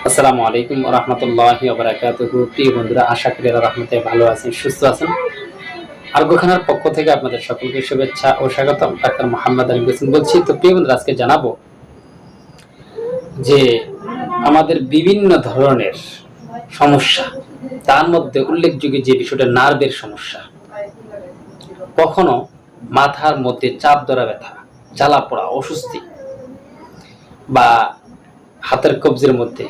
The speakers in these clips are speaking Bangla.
আসসালামু আলাইকুম ওয়া রাহমাতুল্লাহি ওয়া বারাকাতুহু। প্রিয় বন্ধুরা, আশা করি আল্লাহর রহমতে ভালো আছেন, সুস্থ আছেন। আরগোখানার পক্ষ থেকে আপনাদের সকলকে শুভেচ্ছা ও স্বাগতম। ডাক্তার মোহাম্মদ আলী হোসেন বলছি। তো প্রিয় বন্ধুরা, আজকে জানাবো যে আমাদের বিভিন্ন ধরনের সমস্যা, তার মধ্যে উল্লেখযোগ্য যে বিষয়টা নার্ভের সমস্যা। কখনো মাথার মধ্যে চাপ ধরা ব্যথা, জ্বালা পোড়া, অস্বস্তি, বা হাতের কবজির মধ্যে,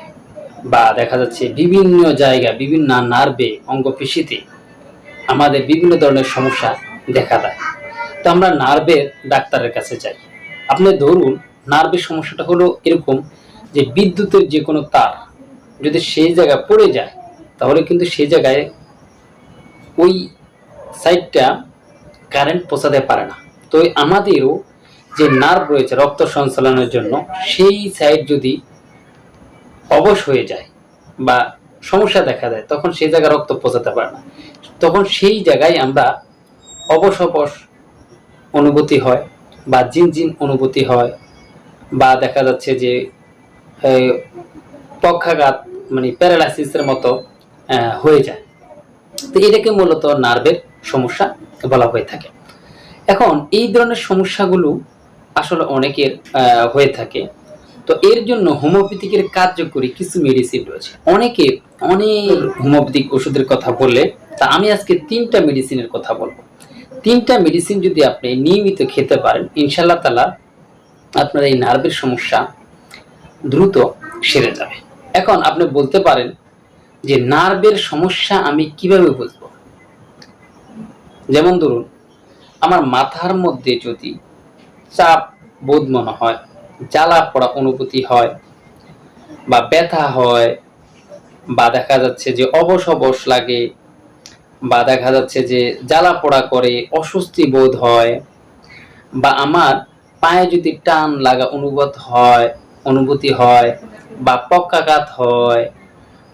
বা দেখা যাচ্ছে বিভিন্ন জায়গা, বিভিন্ন নার্ভে, অঙ্গপেশিতে আমাদের বিভিন্ন ধরনের সমস্যা দেখা দেয়। তো আমরা নার্ভের ডাক্তারের কাছে যাই। আপনি ধরুন নার্ভের সমস্যাটা হলো এরকম যে বিদ্যুতের যে কোনো তার যদি সেই জায়গায় পড়ে যায়, তাহলে কিন্তু সেই জায়গায় ওই সাইডটা কারেন্ট পৌঁছাতে পারে না। তো আমাদেরও যে নার্ভ রয়েছে রক্ত সঞ্চালনের জন্য, সেই সাইড যদি অবশ হয়ে যায় বা সমস্যা দেখা দেয়, তখন সেই জায়গায় রক্ত পৌঁছাতে পারে না। তখন সেই জায়গায় আমরা অবশ অবশ অনুভূতি হয়, বা জিনজিন অনুভূতি হয়, বা দেখা যাচ্ছে যে পক্ষাঘাত, মানে প্যারালাইসিসের মতো হয়ে যায়। তো এটাকে মূলত নার্ভের সমস্যা বলা হয়ে থাকে। এখন এই ধরনের সমস্যাগুলো আসলে অনেকের হয়ে থাকে। তো এর জন্য হোমিওপ্যাথিকের কার্যকরী কিছু মেডিসিন রয়েছে। অনেক হোমিওপ্যাথিক ওষুধের কথা বললে, তা আমি আজকে 3টা মেডিসিনের কথা বলবো। 3টা মেডিসিন যদি আপনি নিয়মিত খেতে পারেন, ইনশাআল্লাহ তাআলা আপনার এই নার্ভের সমস্যা দ্রুত সেরে যাবে। এখন আপনি বলতে পারেন যে নার্ভের সমস্যা আমি কিভাবে বুঝবো? যেমন ধরুন, আমার মাথার মধ্যে যদি চাপ বোধ মনে হয়, জ্বালা পোড়া অনুভূতি হয়, বা ব্যথা হয়, বা দেখা যাচ্ছে যে অবশ অবশ লাগে, বা দেখা যাচ্ছে যে জ্বালা পোড়া করে, অস্বস্তি বোধ হয়, বা আমার পায়ে যদি টান লাগা অনুভূতি হয়, বা পক্ষাঘাত হয়,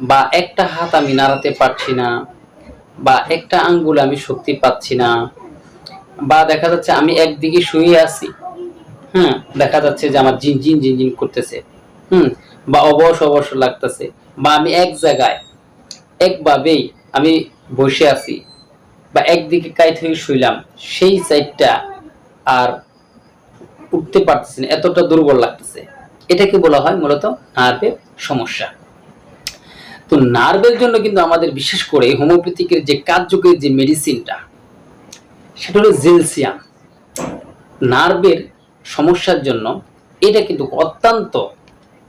বা একটা হাত আমি নাড়াতে পারছি না, বা একটা আঙ্গুলে আমি শক্তি পাচ্ছি না, বা দেখা যাচ্ছে আমি একদিকে শুয়ে আছি, হ্যাঁ, দেখা যাচ্ছে যে আমার ঝিনঝিন ঝিনঝিন করতেছে, বা অবশ অবশ লাগতেছে, বা আমি এক জায়গায় একভাবেই আমি বসে আছি, বা একদিকে কাইত হয়ে শুইলাম, সেই সাইডটা আর উঠতে পারতেছি না, এতটা দুর্বল লাগতেছে, এটাকে বলা হয় মূলত নার্ভের সমস্যা। তো নার্ভের জন্য কিন্তু আমাদের বিশেষ করে হোমিওপ্যাথিকের যে কার্যকরী যে মেডিসিনটা, সেটা হলো জেলসিয়াম। নার্ভের সমস্যার জন্য এটা কিন্তু অত্যন্ত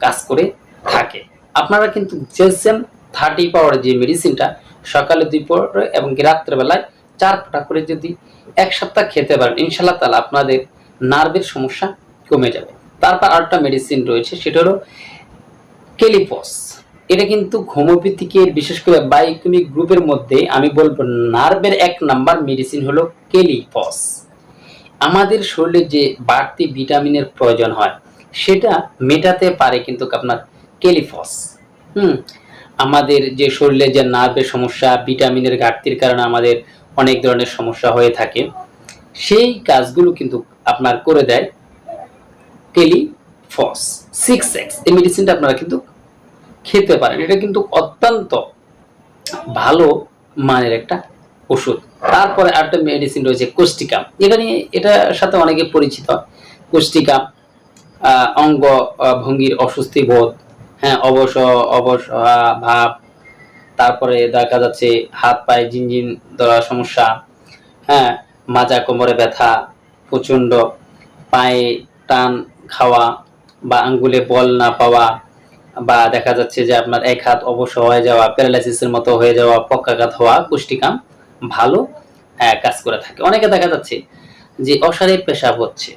কাজ করে থাকে। আপনারা কিন্তু জেলসিয়াম 30 পাওয়ারের যে মেডিসিনটা সকালে 2 পরে এবং রাত্রেবেলায় 4 ফোঁটা করে যদি 1 সপ্তাহ খেতে পারেন, ইনশাআল্লাহ তাআলা আপনাদের নার্ভের সমস্যা কমে যাবে। তারপর আরেকটা মেডিসিন রয়েছে, সেটা হলো কেলিফস। এটা কিন্তু হোমিওপ্যাথিকের বিশেষ করে বায়োকেমিক গ্রুপের মধ্যে আমি বলবো নার্ভের 1 নাম্বার মেডিসিন হলো কেলিফস। আমাদের শরীরে যে বাড়তি ভিটামিনের প্রয়োজন হয়, সেটা মেটাতে পারে কিন্তু আপনার কেলিফস। আমাদের যে শরীরে যে নার্ভের সমস্যা, ভিটামিনের ঘাটতির কারণে আমাদের অনেক ধরনের সমস্যা হয়ে থাকে, সেই কাজগুলো কিন্তু আপনার করে দেয় কেলিফস 6x। এই মেডিসিনটা আপনারা কিন্তু খেতে পারেন। এটা কিন্তু অত্যন্ত ভালো মানের একটা ওষুধ। তারপরে আরেকটা মেডিসিন রয়েছে কোস্টিকাম। এটার সাথে অনেকে পরিচিত। কোস্টিকাম অঙ্গ ভঙ্গির অস্বস্তি বোধ, হ্যাঁ, অবশ ভাব, তারপরে দেখা যাচ্ছে হাত পায়ে ঝিনঝিন ধরার সমস্যা, হ্যাঁ, মাজা কোমরে ব্যথা প্রচন্ড, পায়ে টান খাওয়া, বা আঙ্গুলে বল না পাওয়া, বা দেখা যাচ্ছে যে আপনার এক হাত অবশ হয়ে যাওয়া, প্যারালাইসিসের মতো হয়ে যাওয়া, পক্ষাঘাত হওয়া, কোষ্ঠিকাম ভালো কাজ করে থাকে। অনেকে দেখা যাচ্ছে যে অসারে পেশাব হচ্ছে,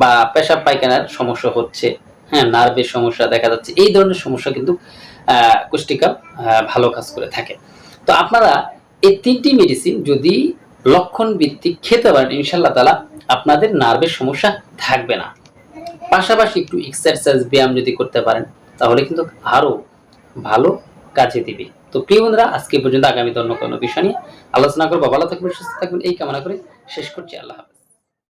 বা পেশাব পায়খানার সমস্যা হচ্ছে, হ্যাঁ, নার্ভের সমস্যা দেখা যাচ্ছে, এই ধরনের সমস্যা কিন্তু কোষ্ঠিকাম ভালো কাজ করে থাকে। তো আপনারা এই 3টি মেডিসিন যদি লক্ষণ ভিত্তিক খেতে পারেন, ইনশাআল্লাহ তাআলা আপনাদের নার্ভের সমস্যা থাকবে না। পাশাপাশি একটু এক্সারসাইজ, ব্যায়াম যদি করতে পারেন, তাহলে কিন্তু আরো ভালো কাজে দিবে। তো প্রিয় বন্ধুরা, আজকে পর্যন্ত, আগামী অন্য কোনো বিষয় নিয়ে আলোচনা করবো। ভালো থাকবেন, সুস্থ থাকবেন, এই কামনা করে শেষ করছি। আল্লাহ হাফেজ।